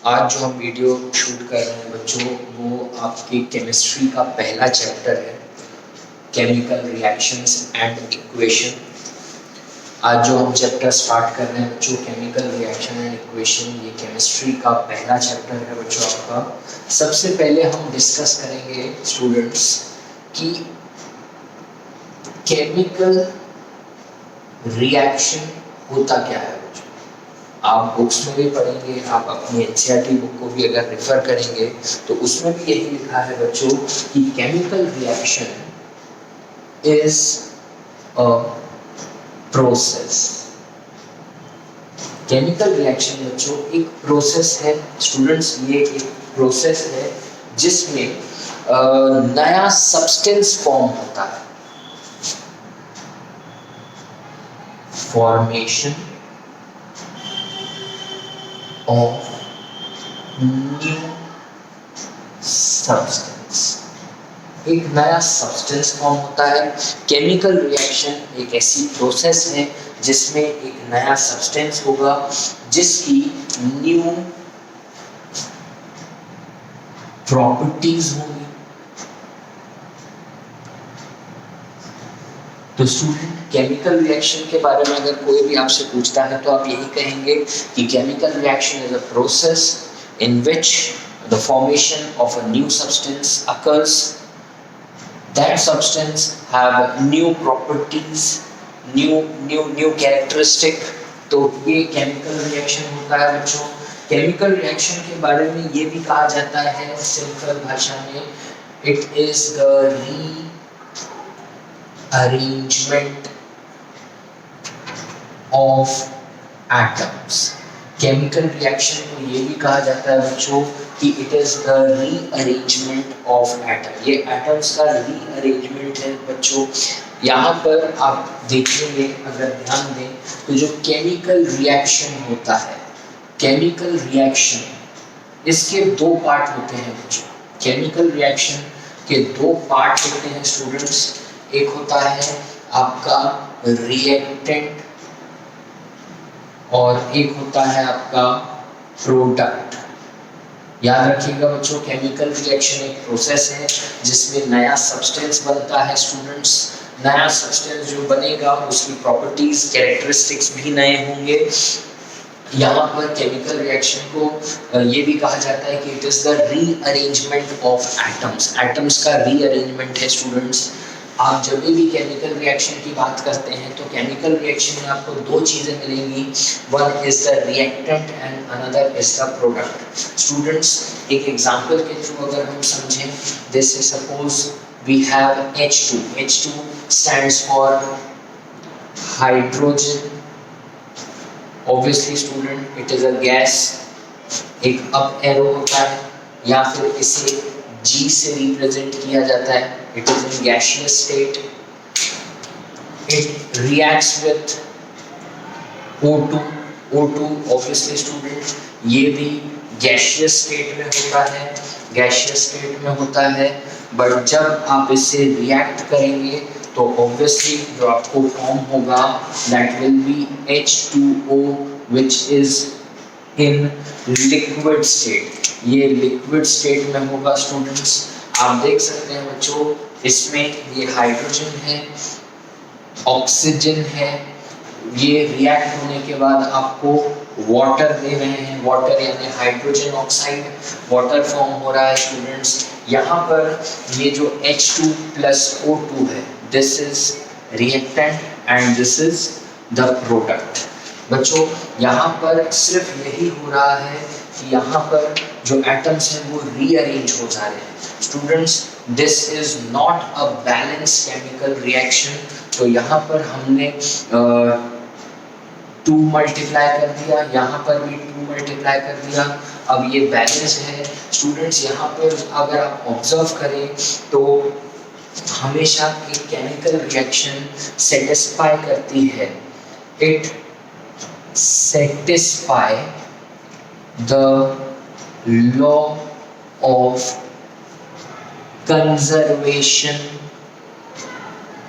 आज जो हम वीडियो शूट कर रहे हैं बच्चों, वो आपकी केमिस्ट्री का पहला चैप्टर है, केमिकल रिएक्शंस एंड इक्वेशन। आज जो हम चैप्टर स्टार्ट कर रहे हैं बच्चों, केमिकल रिएक्शन एंड इक्वेशन, ये केमिस्ट्री का पहला चैप्टर है बच्चों आपका। सबसे पहले हम डिस्कस करेंगे स्टूडेंट्स कि केमिकल रिएक्शन होता क्या है। आप बुक्स में भी पढ़ेंगे, आप अपनी एनसीईआरटी बुक को भी अगर रेफर करेंगे तो उसमें भी यही लिखा है बच्चों कि chemical reaction is a process. Chemical reaction बच्चों एक प्रोसेस है स्टूडेंट्स, ये एक प्रोसेस है जिसमें नया सब्सटेंस फॉर्म होता है। फॉर्मेशन of new substance, एक नया सब्सटेंस फॉर्म होता है। केमिकल रिएक्शन एक ऐसी प्रोसेस है जिसमें एक नया सब्सटेंस होगा जिसकी न्यू प्रॉपर्टीज होंगी। तो स्टूडेंट, केमिकल रिएक्शन के बारे में अगर कोई भी आपसे पूछता है तो आप यही कहेंगे कि chemical reaction is a process in which the formation of a new substance occurs. That substance have new properties, new characteristic. तो ये केमिकल रिएक्शन होता है बच्चों। केमिकल रिएक्शन के बारे में ये भी कहा जाता है सिंपल भाषा में, it is the arrangement of atoms। Chemical reaction को ये भी कहा जाता है बच्चों कि it is the rearrangement of atom. ये एटम्स का रीअरेंजमेंट है बच्चों। यहाँ पर आप देखेंगे, अगर ध्यान दें तो जो केमिकल रिएक्शन होता है, केमिकल रिएक्शन इसके दो पार्ट होते हैं बच्चों। केमिकल रिएक्शन के दो पार्ट होते हैं स्टूडेंट्स। एक होता है आपका रिएक्टेंट और एक होता है आपका प्रोडक्ट। याद रखिएगा बच्चों, केमिकल रिएक्शन एक प्रोसेस है जिसमें नया सब्सटेंस बनता है स्टूडेंट्स। नया सब्सटेंस जो बनेगा उसकी प्रॉपर्टीज, कैरेक्टरिस्टिक्स भी नए होंगे। यहाँ पर केमिकल रिएक्शन को ये भी कहा जाता है कि it is the rearrangement of atoms. Atoms का रीअरेंजमेंट है स्टूडेंट्स। आप जब भी केमिकल रिएक्शन की बात करते हैं तो केमिकल रिएक्शन में आपको दो चीजें मिलेंगी, one is the reactant and another is the product. Students, एक एग्जांपल के थ्रू अगर हम समझें, this is suppose we have H2। H2 stands for hydrogen. Obviously student, it is a gas. एक अप एरो होता है या फिर इसे G से रिप्रेजेंट किया जाता है। It is in gaseous state. It reacts with O2. O2 obviously student, ये भी gaseous state में होता है, gaseous state में होता है। बट जब आप इससे react करेंगे तो obviously जो आपको form होगा that will be H2O which is in liquid state। ये liquid state में होगा स्टूडेंट्स। आप देख सकते हैं बच्चों, इसमें ये हाइड्रोजन है, ऑक्सीजन है। ये रिएक्ट होने के बाद आपको वाटर दे रहे हैं, वाटर यानी हाइड्रोजन ऑक्साइड, वाटर फॉर्म हो रहा है स्टूडेंट्स। यहाँ पर ये जो H2 plus O2 है, this is reactant and this is the product. बच्चों, यहाँ पर सिर्फ यही हो रहा है कि यहाँ पर जो एटम्स हैं वो रीअरेंज हो जा रहे हैं students. This is not a balance chemical reaction. तो यहाँ पर हमने 2 मल्टीप्लाई कर दिया, यहाँ पर भी 2 मल्टीप्लाई कर दिया। अब ये बैलेंस है स्टूडेंट्स। यहाँ पर अगर आप ऑब्जर्व करें तो हमेशा एक केमिकल रिएक्शन सेटिस्फाई करती है, it satisfy the law of conservation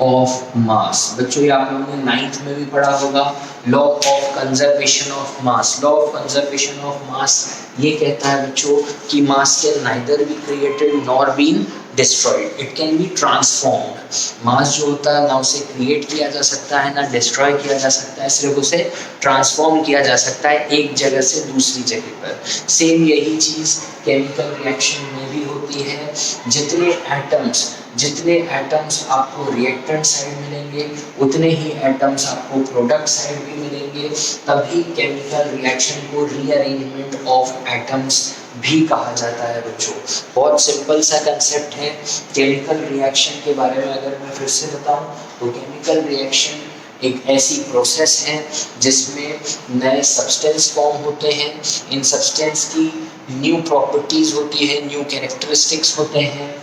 of mass. बच्चों ये आप लोगों ने 9th में भी पढ़ा होगा, law of conservation of mass. Law of conservation of mass ये कहता है बच्चों कि mass can neither be created nor been destroyed, it can be transformed. Mass जो होता है ना उसे क्रिएट किया जा सकता है ना डिस्ट्रॉय किया जा सकता है, सिर्फ उसे ट्रांसफॉर्म किया जा सकता है एक जगह से दूसरी जगह पर। सेम यही चीज़ केमिकल रिएक्शन में भी होती है। जितने एटम्स आपको रिएक्टेंट साइड मिलेंगे उतने ही एटम्स आपको प्रोडक्ट साइड भी मिलेंगे, तभी केमिकल रिएक्शन को रीअरेंजमेंट ऑफ एटम्स भी कहा जाता है बच्चों। बहुत सिंपल सा कंसेप्ट है केमिकल रिएक्शन के बारे में। अगर मैं फिर से बताऊं तो केमिकल रिएक्शन एक ऐसी प्रोसेस है जिसमें नए सब्सटेंस फॉर्म होते हैं, इन सब्सटेंस की न्यू प्रॉपर्टीज होती है, न्यू कैरेक्टरिस्टिक्स होते हैं।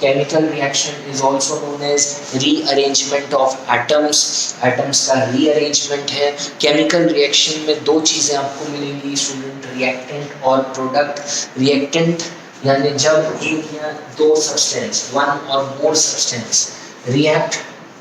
Chemical reaction is also known as rearrangement of atoms. Atoms का रीअरेंजमेंट है। केमिकल रिएक्शन में दो चीज़ें आपको मिलेंगी स्टूडेंट, रिएक्टेंट और प्रोडक्ट। रिएक्टेंट यानी जब एक या दो सब्सटेंस, वन और more substance react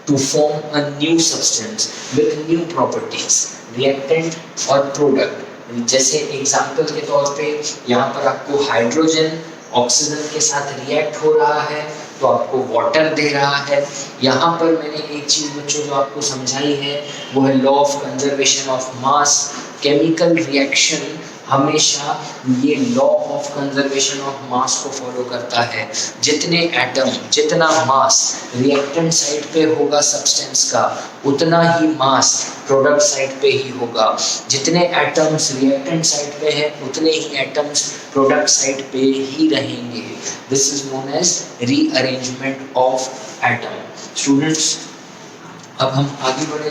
to form a new substance with new properties, reactant और product। जैसे एग्जाम्पल के तौर पे यहाँ पर आपको हाइड्रोजन ऑक्सीजन के साथ रिएक्ट हो रहा है तो आपको वाटर दे रहा है। यहाँ पर मैंने एक चीज़ बच्चों जो आपको समझाई है वो है law of conservation of mass. Chemical reaction हमेशा ये लॉ ऑफ कंजर्वेशन ऑफ मास को फॉलो करता है। जितने एटम, जितना मास रिएक्टेंट साइड पे होगा सब्सटेंस का, उतना ही मास प्रोडक्ट साइड पे ही होगा। जितने एटम्स रिएक्टेंट साइड पे है उतने ही एटम्स प्रोडक्ट साइड पे ही रहेंगे। This is known as rearrangement of atom. Students अब हम आगे बढ़े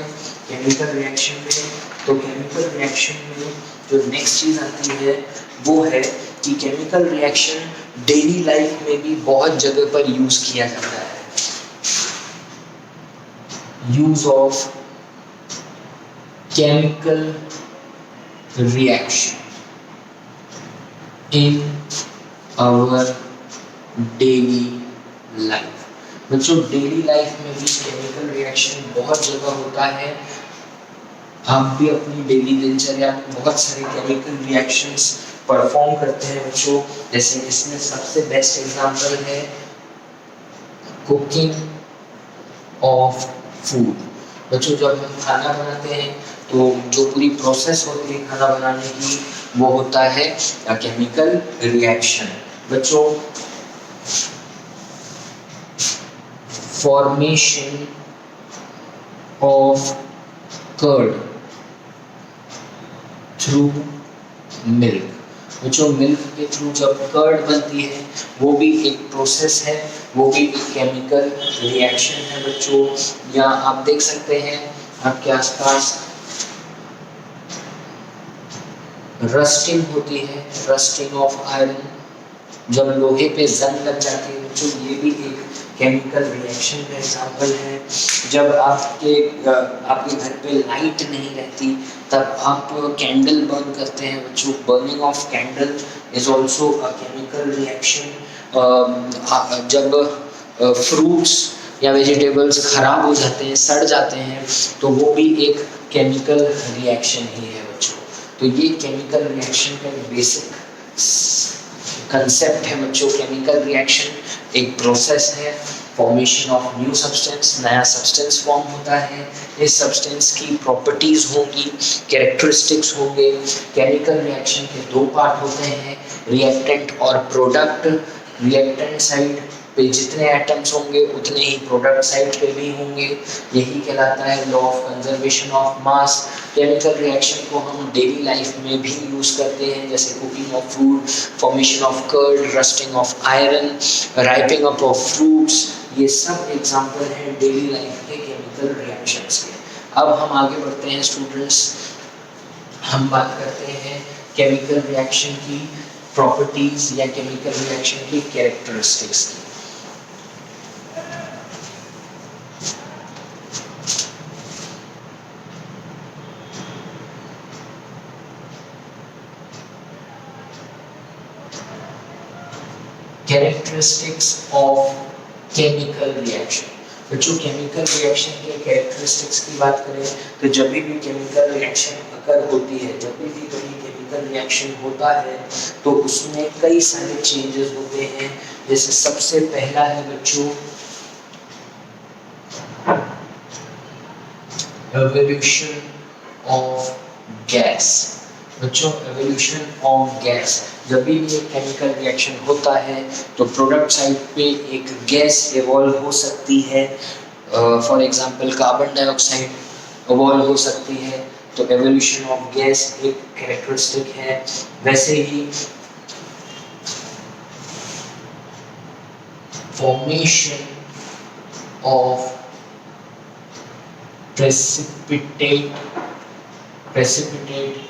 केमिकल रिएक्शन में। तो केमिकल रिएक्शन में जो नेक्स्ट चीज़ आती है वो है कि केमिकल रिएक्शन डेली लाइफ में भी बहुत जगह पर यूज किया जाता है। Use of chemical reaction in our daily life. बच्चों डेली लाइफ में भी केमिकल रिएक्शन बहुत जगह होता है। आप भी अपनी डेली दिनचर्या में बहुत सारे केमिकल रिएक्शंस परफॉर्म करते हैं बच्चों। जैसे इसमें सबसे बेस्ट एग्जांपल है कुकिंग ऑफ फूड। बच्चों जब हम खाना बनाते हैं तो जो पूरी प्रोसेस होती है खाना बनाने की वो होता है केमिकल रिएक्शन। बच्चों formation of curd through milk. बच्चों मिल्क के थ्रू जब कर्ड बनती है वो भी एक प्रोसेस है, वो भी एक केमिकल रिएक्शन है बच्चों। या आप देख सकते हैं आपके आसपास रस्टिंग होती है, रस्टिंग ऑफ आयरन। जब लोहे पे जंग लग जाती है बच्चों, ये भी एक केमिकल रिएक्शन का एग्जाम्पल है। जब आपके घर पे लाइट नहीं रहती तब आप कैंडल बर्न करते हैं बच्चों। Burning of candle is also a chemical reaction. जब फ्रूट्स या वेजिटेबल्स खराब हो जाते हैं, सड़ जाते हैं, तो वो भी एक केमिकल रिएक्शन ही है बच्चों। तो ये केमिकल रिएक्शन का एक बेसिक कंसेप्ट है बच्चों। केमिकल रिएक्शन एक प्रोसेस है, फॉर्मेशन ऑफ न्यू सब्सटेंस, नया सब्सटेंस फॉर्म होता है। इस सब्सटेंस की प्रॉपर्टीज होंगी, कैरेक्टरिस्टिक्स होंगे। केमिकल रिएक्शन के दो पार्ट होते हैं, रिएक्टेंट और प्रोडक्ट। रिएक्टेंट साइड पे जितने एटम्स होंगे उतने ही प्रोडक्ट साइड पे भी होंगे। यही कहलाता है law of conservation of mass. Chemical reaction को हम डेली लाइफ में भी यूज करते हैं, जैसे cooking of food, formation of curd, rusting of iron, ripening of fruits. ये सब एग्जाम्पल हैं डेली लाइफ के केमिकल रिएक्शंस के। अब हम आगे बढ़ते हैं स्टूडेंट्स, हम बात करते हैं केमिकल रिएक्शन की प्रॉपर्टीज या केमिकल रिएक्शन की कैरेक्टरिस्टिक्स की। Characteristics of chemical reaction। बच्चों केमिकल रिएक्शन के कैरेक्टरिस्टिक्स की बात करें तो जब भी केमिकल रिएक्शन अकर होती है, जब भी कोई केमिकल रिएक्शन होता है तो उसमें कई सारे चेंजेस होते हैं। जैसे सबसे पहला है बच्चों एवोल्यूशन ऑफ गैस। बच्चों एवोल्यूशन ऑफ गैस, जब भी एक केमिकल रिएक्शन होता है तो प्रोडक्ट साइड पे एक गैस इवॉल्व हो सकती है। For example carbon dioxide evolve हो सकती है, तो एवोल्यूशन ऑफ गैस एक कैरेक्टरिस्टिक है। वैसे ही फॉर्मेशन ऑफ प्रेसिपिटेट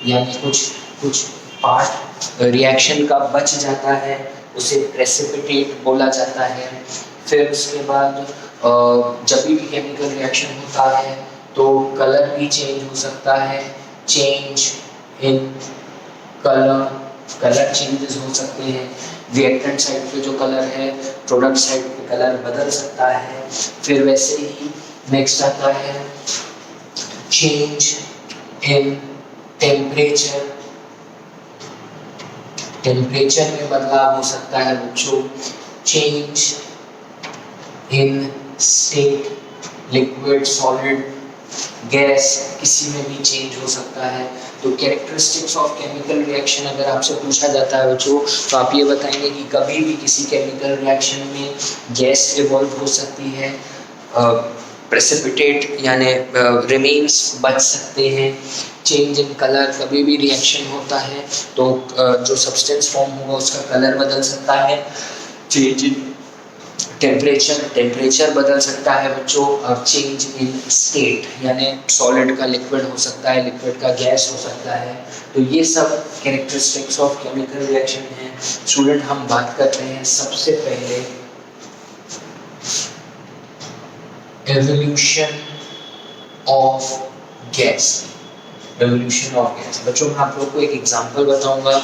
यानी कुछ पार्ट रिएक्शन का बच जाता है, उसे प्रेसिपिटेट बोला जाता है। फिर उसके बाद जब भी केमिकल रिएक्शन होता है तो कलर भी चेंज हो सकता है, चेंज इन कलर चेंजेस हो सकते हैं। रिएक्टेंट साइड पे जो कलर है प्रोडक्ट साइड पे कलर बदल सकता है। फिर वैसे ही नेक्स्ट आता है चेंज इन टेम्परेचर, टेम्परेचर में बदलाव हो सकता है बच्चों। चेंज इन स्टेट, लिक्विड सॉलिड गैस किसी में भी चेंज हो सकता है। तो कैरेक्टरिस्टिक्स ऑफ केमिकल रिएक्शन अगर आपसे पूछा जाता है बच्चों तो आप ये बताएंगे कि कभी भी किसी केमिकल रिएक्शन में गैस इवॉल्व हो सकती है, प्रेसिपिटेट यानी रिमेन्स बच सकते हैं, चेंज इन कलर, कभी भी रिएक्शन होता है तो जो सब्सटेंस फॉर्म होगा उसका कलर बदल सकता है। चेंज इन टेम्परेचर, टेम्परेचर बदल सकता है बच्चों। और चेंज इन स्टेट यानी सॉलिड का लिक्विड हो सकता है, लिक्विड का गैस हो सकता है। तो ये सब कैरेक्टरिस्टिक्स ऑफ केमिकल रिएक्शन हैं। स्टूडेंट हम बात कर रहे हैं सबसे पहले evolution of gas. Evolution of gas बच्चों मैं आप लोग को एक एग्जांपल बताऊंगा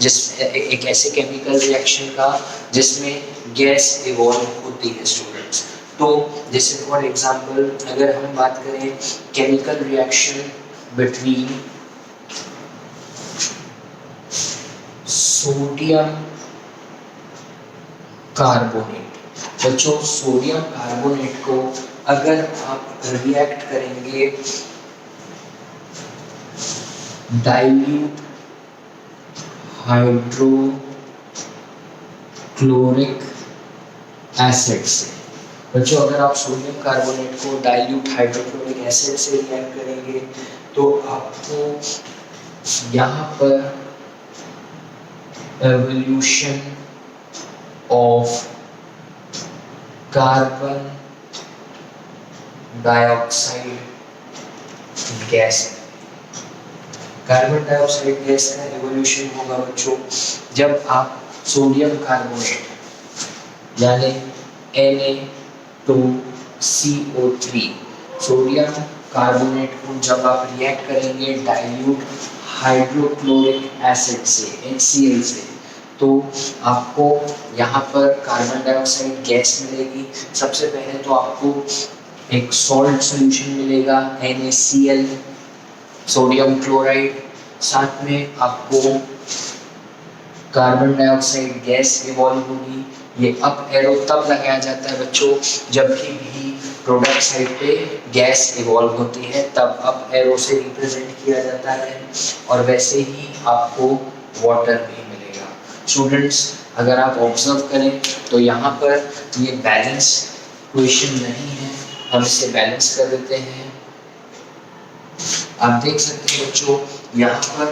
जिस एक ऐसे केमिकल रिएक्शन का जिसमें गैस इवॉल्व होती है स्टूडेंट्स। तो जैसे फॉर एग्जांपल अगर हम बात करें chemical reaction between sodium carbonate. बच्चों सोडियम कार्बोनेट को अगर आप रिएक्ट करेंगे डाइल्यूट हाइड्रोक्लोरिक एसिड से, बच्चों अगर आप सोडियम कार्बोनेट को डाइल्यूट हाइड्रोक्लोरिक एसिड से रिएक्ट करेंगे तो आपको यहाँ पर evolution of carbon dioxide gas, carbon dioxide gas का एवोल्यूशन होगा बच्चों जब आप सोडियम कार्बोनेट यानी Na2CO3 सोडियम कार्बोनेट को जब आप रिएक्ट करेंगे डाइल्यूट हाइड्रोक्लोरिक एसिड से HCl से तो आपको यहाँ पर कार्बन डाइऑक्साइड गैस मिलेगी। सबसे पहले तो आपको एक सॉल्ट सॉल्यूशन मिलेगा NaCl सोडियम क्लोराइड, साथ में आपको कार्बन डाइऑक्साइड गैस इवॉल्व होगी। ये अप एरो तब लगाया जाता है बच्चों जब भी प्रोडक्ट साइड पे गैस इवॉल्व होती है, तब अप एरो से रिप्रेजेंट किया जाता है। और वैसे ही आपको वाटर भी मिलेगा। स्टूडेंट्स अगर आप ऑब्जर्व करें तो यहाँ पर ये बैलेंस क्वेश्चन नहीं है, हम इसे बैलेंस कर देते हैं। आप देख सकते हैं बच्चों यहाँ पर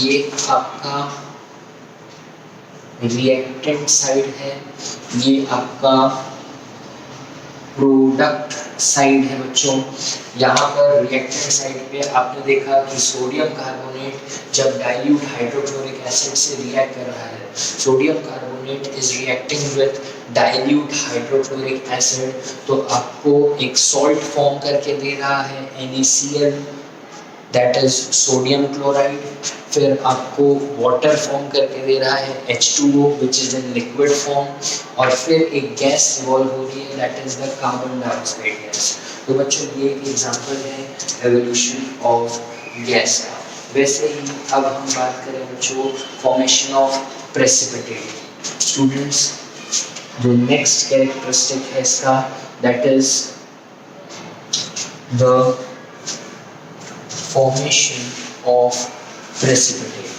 ये आपका रिएक्टेंट साइड है, ये आपका प्रोडक्ट साइड है बच्चों। यहाँ पर रिएक्टेंट साइड पे आपने देखा कि सोडियम कार्बोनेट जब डाइल्यूट हाइड्रोक्लोरिक एसिड से रिएक्ट कर रहा है, sodium carbonate is reacting with dilute hydrochloric acid, तो आपको एक सॉल्ट फॉर्म करके दे रहा है NaCl that is sodium chloride. फिर आपको वाटर फॉर्म करके दे रहा है H2O which is in liquid form, और फिर एक गैस इवॉल्व हो रही है that is the carbon dioxide gas. तो बच्चों ये एक एग्जांपल है एवोल्यूशन ऑफ गैस का। वैसे ही अब हम बात करें बच्चों फॉर्मेशन ऑफ प्रेसिपिटेट। स्टूडेंट्स जो नेक्स्ट कैरेक्टरिस्टिक है इसका that is the formation of precipitate।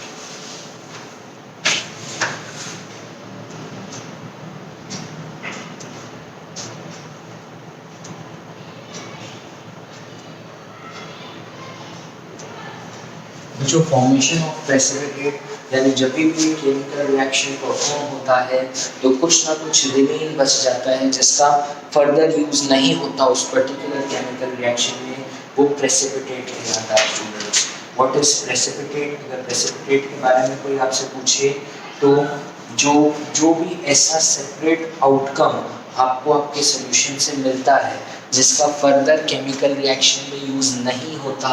जो फॉर्मेशन ऑफ प्रेसिपिटेट यानी जब भी कोई केमिकल रिएक्शन परफॉर्म होता है तो कुछ ना कुछ रिमेन बच जाता है जिसका फर्दर यूज नहीं होता उस पर्टिकुलर केमिकल रिएक्शन में, वो प्रेसिपिटेट कहलाता है। Students what is precipitate? अगर प्रेसिपिटेट के बारे में कोई आपसे पूछे तो जो भी ऐसा सेपरेट आउटकम आपको आपके सॉल्यूशन से मिलता है जिसका फर्दर केमिकल रिएक्शन में यूज नहीं होता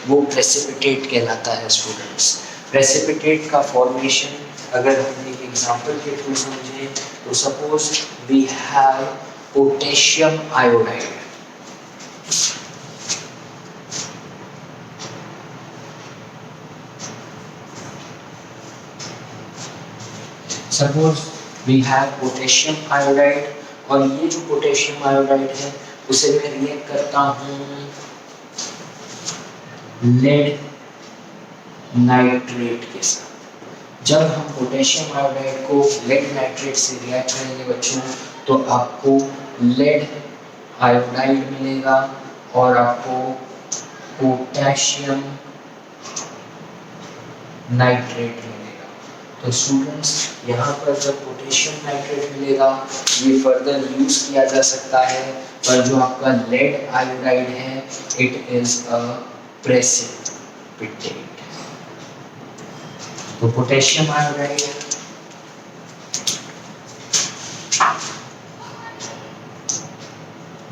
वो प्रेसिपिटेट कहलाता है। स्टूडेंट्स प्रेसिपिटेट का फॉर्मेशन अगर हम एक एग्जांपल के थ्रू समझें तो suppose we have potassium iodide. Suppose we have potassium iodide और ये जो पोटेशियम आयोडाइड है उसे मैं रिएक्ट करता हूँ लेड नाइट्रेट के साथ। जब हम पोटेशियम आयोडाइड को लेड नाइट्रेट से रिएक्ट करेंगे बच्चों तो आपको लेड आयोडाइड मिलेगा और आपको पोटेशियम नाइट्रेट मिलेगा। तो स्टूडेंट्स यहाँ पर जब पोटेशियम नाइट्रेट मिलेगा ये फर्दर यूज किया जा सकता है, पर जो आपका लेड आयोडाइड है इट इज अ प्रेसिपिटेट। तो potassium iodide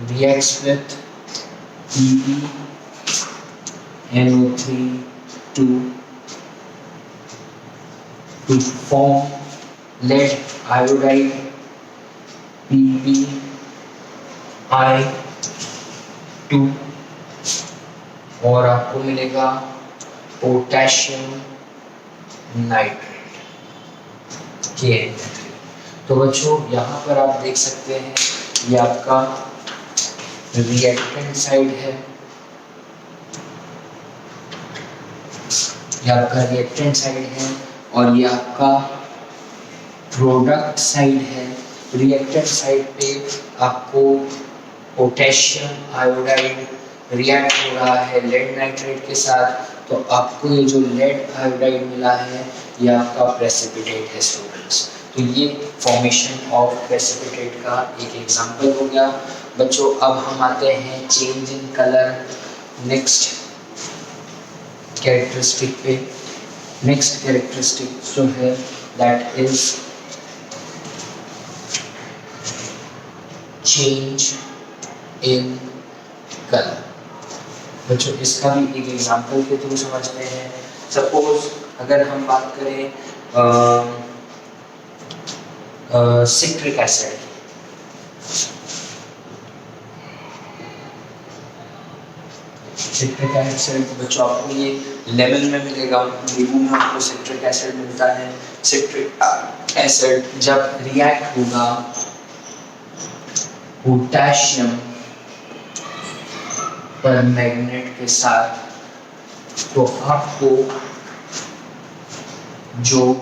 reacts with PeNO3 to form lead iodide PbI2 और आपको मिलेगा पोटेशियम नाइट्रेट KN3। तो बच्चों यहाँ पर आप देख सकते हैं ये आपका रिएक्टेंट साइड है, ये आपका रिएक्टेंट साइड है और ये आपका प्रोडक्ट साइड है। रिएक्टेंट साइड पे आपको पोटेशियम आयोडाइड रिएक्ट हो रहा है लेड नाइट्रेट के साथ, तो आपको ये जो लेड आयोडाइड मिला है ये आपका प्रेसिपिटेट है। स्टूडेंट्स तो ये फॉर्मेशन ऑफ प्रेसिपिटेट का एक एग्जांपल हो गया। बच्चों अब हम आते हैं change in colour next characteristic पे। नेक्स्ट कैरेक्टरिस्टिक जो है that is change in colour. बच्चों इसका भी एक एग्जांपल के थ्रू समझते हैं। सपोज अगर हम बात करें सिट्रिक एसिड, सिट्रिक एसिड बच्चों आपको ये लेमन में मिलेगा, नींबू में आपको सिट्रिक एसिड मिलता है। सिट्रिक एसिड जब रिएक्ट होगा पोटेशियम पर मैग्नेट के साथ तो आपको जो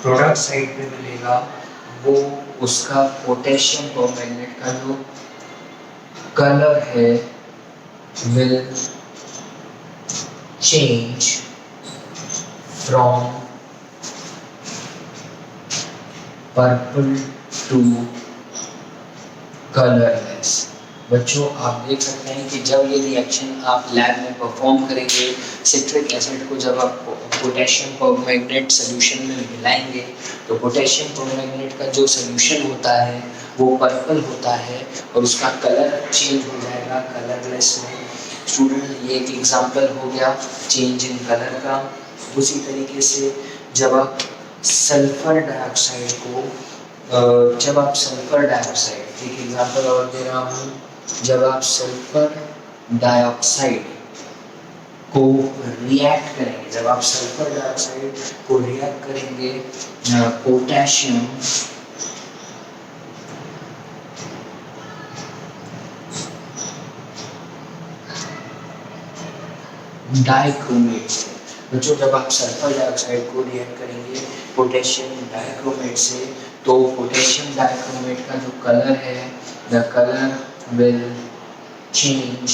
प्रोडक्ट साइड पे मिलेगा वो उसका पोटेशियम पर मैग्नेट का जो कलर है will change from purple to colorless। बच्चों आप देख सकते हैं कि जब ये रिएक्शन आप लैब में परफॉर्म करेंगे, सिट्रिक एसिड को जब आप पोटेशियम परमैंगनेट सॉल्यूशन में मिलाएंगे तो पोटेशियम परमैंगनेट का जो सॉल्यूशन होता है वो पर्पल होता है और उसका कलर चेंज हो जाएगा कलरलेस में। स्टूडेंट ये एक एग्जांपल हो गया चेंज इन कलर का। उसी तरीके से जब आप सल्फर डाइऑक्साइड को एक एग्जांपल और दे रहा हूँ, जब आप सल्फर डाइऑक्साइड को रिएक्ट करेंगे, जब आप सल्फर डाइऑक्साइड को रिएक्ट करेंगे पोटेशियम डाइक्रोमेट से, बच्चों जब आप सल्फर डाइऑक्साइड को रिएक्ट करेंगे पोटेशियम डाइक्रोमेट से, तो पोटेशियम डाइक्रोमेट का जो कलर है, the colour will change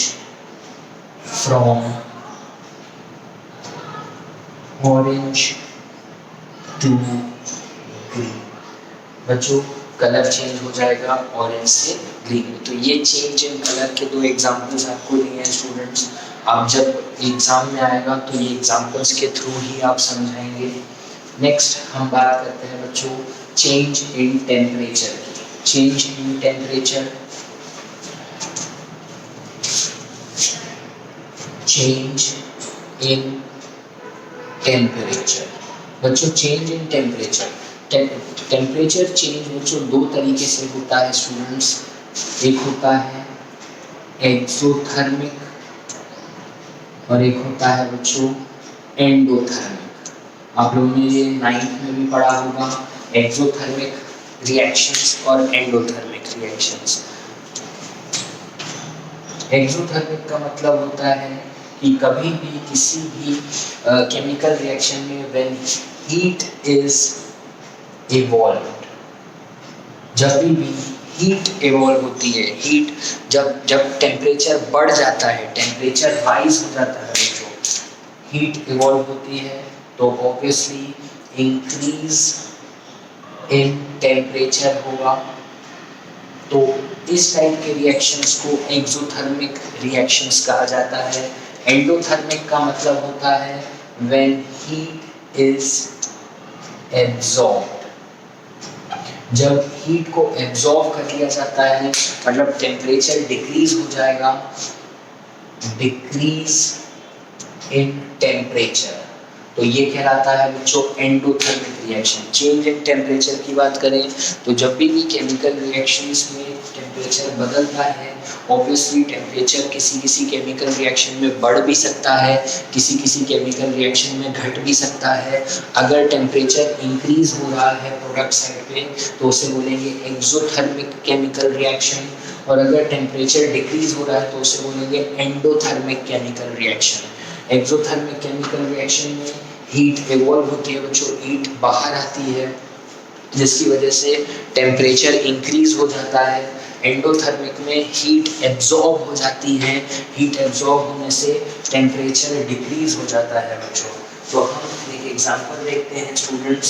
from orange to green. बच्चों कलर चेंज हो जाएगा ऑरेंज से ग्रीन में। तो ये चेंज इन कलर के दो एग्जांपल्स आपको दिए हैं स्टूडेंट्स। आप जब एग्जाम में आएगा तो ये एग्जांपल्स के थ्रू ही आप समझाएंगे। नेक्स्ट हम बात करते हैं बच्चों चेंज इन टेम्परेचर की। Change in temperature, change in temperature. बच्चों change in temperature, temperature change बच्चों दो तरीके से होता है स्टूडेंट्स। एक होता है एक्सोथर्मिक और एक होता है बच्चों एंडोथर्मिक। आप लोगों ने ये 9th में भी पढ़ा होगा, एक्सोथर्मिक रिएक्शंस और एंडोथर्मिक रिएक्शंस। एक्सोथर्मिक का मतलब होता है कि कभी भी किसी भी केमिकल रिएक्शन में व्हेन हीट इज इवॉल्व्ड, जब भी हीट इवॉल्व होती है, हीट जब टेम्परेचर बढ़ जाता है, टेम्परेचर राइज हो जाता है बच्चों, हीट इवॉल्व होती है तो ऑब्वियसली इंक्रीज इन टेम्परेचर होगा। तो इस टाइप के रिएक्शंस को एक्सोथर्मिक रिएक्शंस कहा जाता है। एंडोथर्मिक का मतलब होता है व्हेन हीट इज एब्जॉर्ब्ड, जब हीट को एब्जॉर्ब कर लिया जाता है, मतलब टेम्परेचर डिक्रीज हो जाएगा, डिक्रीज इन टेम्परेचर, तो ये कहलाता है बच्चों endothermic reaction. Change in temperature की बात करें तो जब भी केमिकल रिएक्शंस में टेम्परेचर बदलता है, ऑब्वियसली टेम्परेचर किसी किसी केमिकल रिएक्शन में बढ़ भी सकता है, किसी किसी केमिकल रिएक्शन में घट भी सकता है। अगर टेम्परेचर इंक्रीज हो रहा है प्रोडक्ट साइड पे तो उसे बोलेंगे एक्सोथर्मिक केमिकल रिएक्शन, और अगर टेम्परेचर डिक्रीज हो रहा है तो उसे बोलेंगे endothermic chemical reaction. Exothermic chemical reaction में हीट इवॉल्व होती है बच्चों, हीट बाहर आती है जिसकी वजह से टेम्परेचर इंक्रीज हो जाता है। एंडोथर्मिक में हीट एब्जॉर्ब हो जाती है, हीट एब्जॉर्ब होने से टेम्परेचर डिक्रीज हो जाता है बच्चों। तो हम एक एग्जांपल देखते हैं स्टूडेंट्स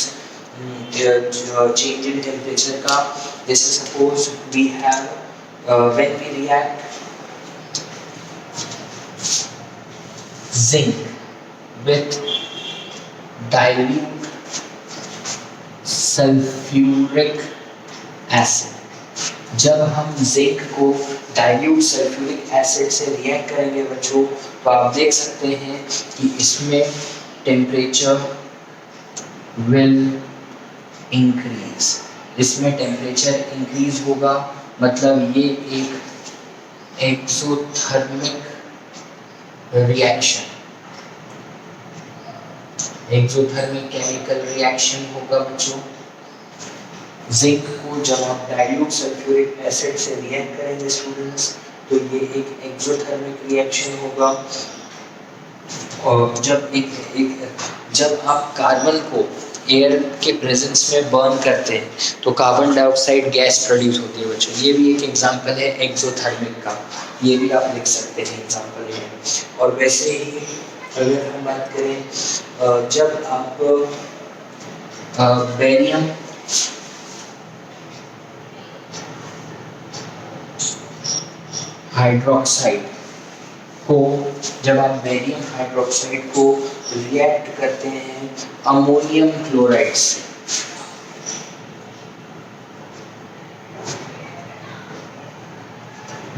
चेंज इन टेम्परेचर का। जैसे suppose we have when we react zinc with dilute sulphuric acid, जब हम जिंक को डाइल्यूट सल्फ्यूरिक एसिड से रिएक्ट करेंगे बच्चों तो आप देख सकते हैं कि इसमें टेम्परेचर विल इंक्रीज, इसमें टेम्परेचर इंक्रीज होगा, मतलब ये एक exothermic reaction, exothermic chemical reaction होगा बच्चों। जिंक को जब आप डाइल्यूट सल्फ्यूरिक एसिड से रिएक्ट करेंगे स्टूडेंट्स तो ये एक एक्सोथर्मिक रिएक्शन होगा। और जब आप कार्बन को एयर के प्रेजेंस में बर्न करते हैं तो कार्बन डाइऑक्साइड गैस प्रोड्यूस होती है बच्चों, ये भी एक एग्जांपल है एक्सोथर्मिक का, ये भी आप लिख सकते हैं एग्जांपल में। और वैसे ही अगर हम बात करें जब आप बेरियम हाइड्रोक्साइड को, जब आप बेरियम हाइड्रोक्साइड को रिएक्ट करते हैं अमोनियम क्लोराइड से,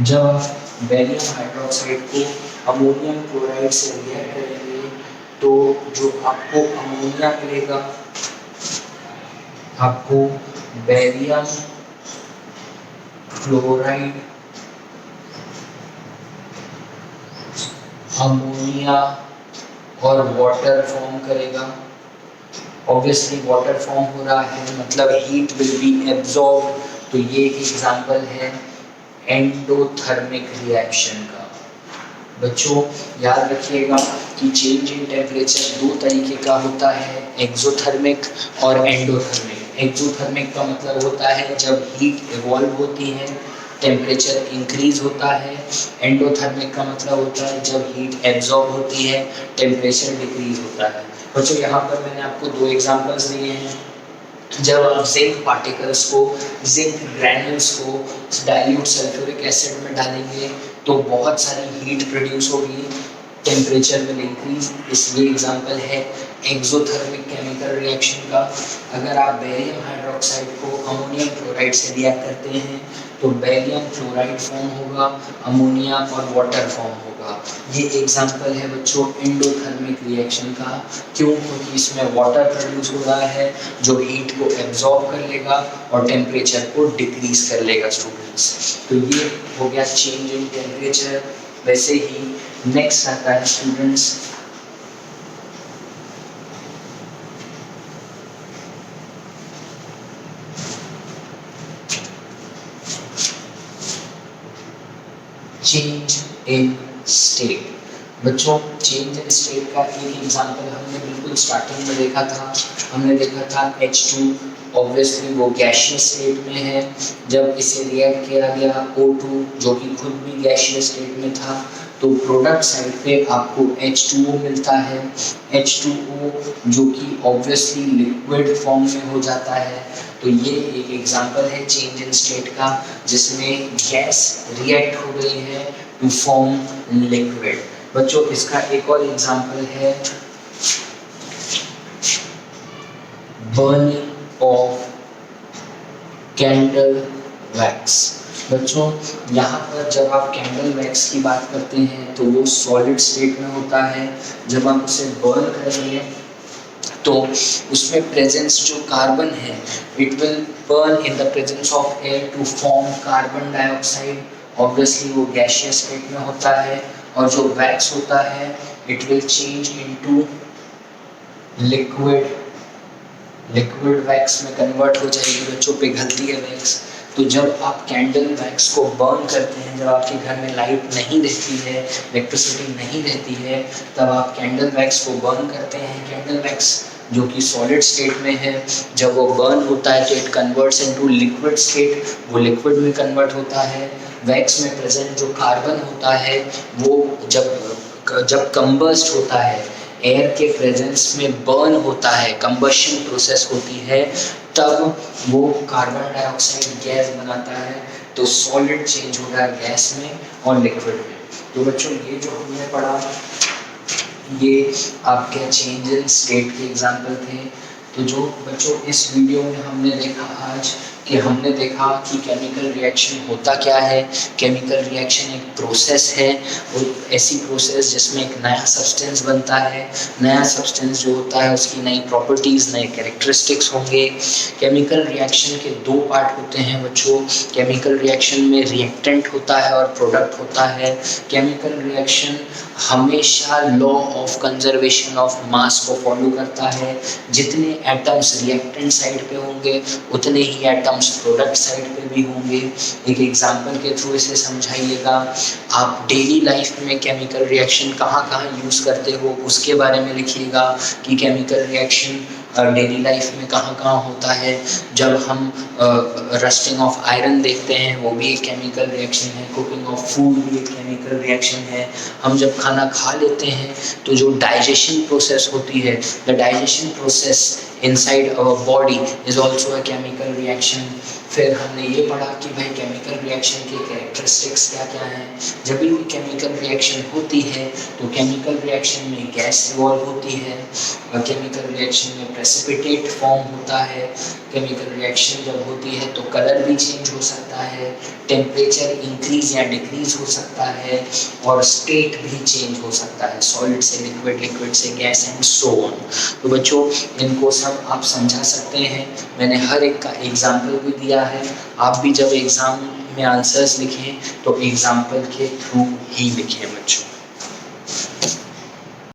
जब आप बेरियम हाइड्रोक्साइड को अमोनियम क्लोराइड से रिएक्ट करेंगे तो जो आपको अमोनिया मिलेगा, आपको बेरियम क्लोराइड अमोनिया और वाटर फॉर्म करेगा। ऑब्वियसली वाटर फॉर्म हो रहा है मतलब हीट विल बी एब्जॉर्ब, तो ये एक एग्जांपल है एंडोथर्मिक रिएक्शन का। बच्चों याद रखिएगा कि चेंज इन टेम्परेचर दो तरीके का होता है, एक्सोथर्मिक और एंडोथर्मिक। एक्सोथर्मिक का मतलब होता है जब हीट इवॉल्व होती है, टेम्परेचर इंक्रीज होता है। एंडोथर्मिक का मतलब होता है जब हीट एब्जॉर्ब होती है, टेम्परेचर डिक्रीज होता है। बच्चों यहाँ पर मैंने आपको दो एग्जांपल्स दिए हैं। जब आप जिंक पार्टिकल्स को, जिंक ग्रैन्यूल्स को डाइल्यूट सल्फ्यूरिक एसिड में डालेंगे तो बहुत सारी हीट प्रोड्यूस होगी, टेम्परेचर विल इंक्रीज। इसलिए एग्जांपल है एक्सोथर्मिक केमिकल रिएक्शन का। अगर आप बेरियम हाइड्रोक्साइड को अमोनियम क्लोराइड से रिएक्ट करते हैं तो बेरियम क्लोराइड फॉर्म होगा, अमोनिया और वाटर फॉर्म होगा। ये एग्जांपल है बच्चों एंडोथर्मिक रिएक्शन का। क्यों? क्योंकि इसमें वाटर प्रोड्यूस हो रहा है जो हीट को एब्जॉर्ब कर लेगा और टेम्परेचर को डिक्रीज कर लेगा स्टूडेंट्स। तो ये हो गया चेंज इन टेम्परेचर। वैसे ही नेक्स्ट आता है स्टूडेंट्स चेंज इन स्टेट। बच्चों चेंज इन स्टेट का एक एग्जांपल हमने बिल्कुल स्टार्टिंग में देखा था। हमने देखा था H2, ऑब्वियसली वो गैशियस स्टेट में है। जब इसे रिएक्ट किया गया O2 जो कि खुद भी गैशियस स्टेट में था, तो प्रोडक्ट साइड पे आपको H2O मिलता है। H2O जो कि ऑब्वियसली लिक्विड फॉर्म में हो जाता है। तो ये एक एग्जांपल है चेंज इन स्टेट का जिसमें गैस रिएक्ट हो गई है टू फॉर्म लिक्विड। बच्चों इसका एक और एग्जांपल है बर्निंग ऑफ कैंडल वैक्स। बच्चों यहाँ पर जब आप कैंडल वैक्स की बात करते हैं तो वो सॉलिड स्टेट में होता है। जब आप उसे बर्न करेंगे तो उसमें प्रेजेंस जो कार्बन है, it will burn in the presence of air to form carbon dioxide. Obviously वो गैशियस स्टेट में होता है। और जो वैक्स होता है it will change into liquid, liquid wax में कन्वर्ट हो जाएगी। बच्चों पिघलती है वैक्स। तो जब आप कैंडल वैक्स को बर्न करते हैं, जब आपके घर में लाइट नहीं रहती है, इलेक्ट्रिसिटी नहीं रहती है, तब आप कैंडल वैक्स को बर्न करते हैं। कैंडल वैक्स जो कि सॉलिड स्टेट में है, जब वो बर्न होता है तो it converts into liquid state, वो लिक्विड में कन्वर्ट होता है। वैक्स में प्रेजेंट जो कार्बन होता है वो जब कंबस्ट होता है, एयर के प्रेजेंस में बर्न होता है, कंबशन प्रोसेस होती है, तब वो कार्बन डाइऑक्साइड गैस बनाता है। तो सॉलिड चेंज हो रहा है गैस में और लिक्विड में। तो बच्चों ये जो हमने पढ़ा ये आपके चेंज इन स्टेट के एग्जाम्पल थे। तो जो बच्चों इस वीडियो में हमने देखा आज कि हमने देखा कि केमिकल रिएक्शन होता क्या है। केमिकल रिएक्शन एक प्रोसेस है, वो ऐसी प्रोसेस जिसमें एक नया सब्सटेंस बनता है। नया सब्सटेंस जो होता है उसकी नई प्रॉपर्टीज़, नए कैरेक्टरिस्टिक्स होंगे। केमिकल रिएक्शन के दो पार्ट होते हैं बच्चों। केमिकल रिएक्शन में रिएक्टेंट होता है और प्रोडक्ट होता है। केमिकल रिएक्शन हमेशा लॉ ऑफ कंजर्वेशन ऑफ मास को फॉलो करता है। जितने एटम्स रिएक्टेंट साइड पे होंगे उतने ही एटम्स प्रोडक्ट साइड पे भी होंगे। एक एग्जांपल के थ्रू इसे समझाइएगा। आप डेली लाइफ में केमिकल रिएक्शन कहाँ कहाँ यूज़ करते हो उसके बारे में लिखिएगा कि केमिकल रिएक्शन डेली लाइफ में कहाँ कहाँ होता है। जब हम रस्टिंग ऑफ आयरन देखते हैं वो भी एक केमिकल रिएक्शन है। कुकिंग ऑफ फूड भी एक केमिकल रिएक्शन है। हम जब खाना खा लेते हैं तो जो डाइजेशन प्रोसेस होती है, the digestion process inside our body is also a chemical reaction. फिर हमने ये पढ़ा कि भाई केमिकल रिएक्शन के कैरेक्टरिस्टिक्स क्या क्या हैं। जब भी केमिकल रिएक्शन होती है तो केमिकल रिएक्शन में गैस इवॉल्व होती है, केमिकल रिएक्शन में प्रेसिपिटेट फॉर्म होता है, केमिकल रिएक्शन जब होती है तो कलर भी चेंज हो सकता है, टेम्परेचर इंक्रीज या डिक्रीज हो सकता है, और स्टेट भी चेंज हो सकता है, सॉलिड से लिक्विड, लिक्विड से गैस एंड सो ऑन। तो बच्चों इनको सब आप समझा सकते हैं, मैंने हर एक का एग्जाम्पल भी दिया है। आप भी जब एग्जाम में आंसर्स लिखें तो एग्जाम्पल के थ्रू ही लिखें बच्चों।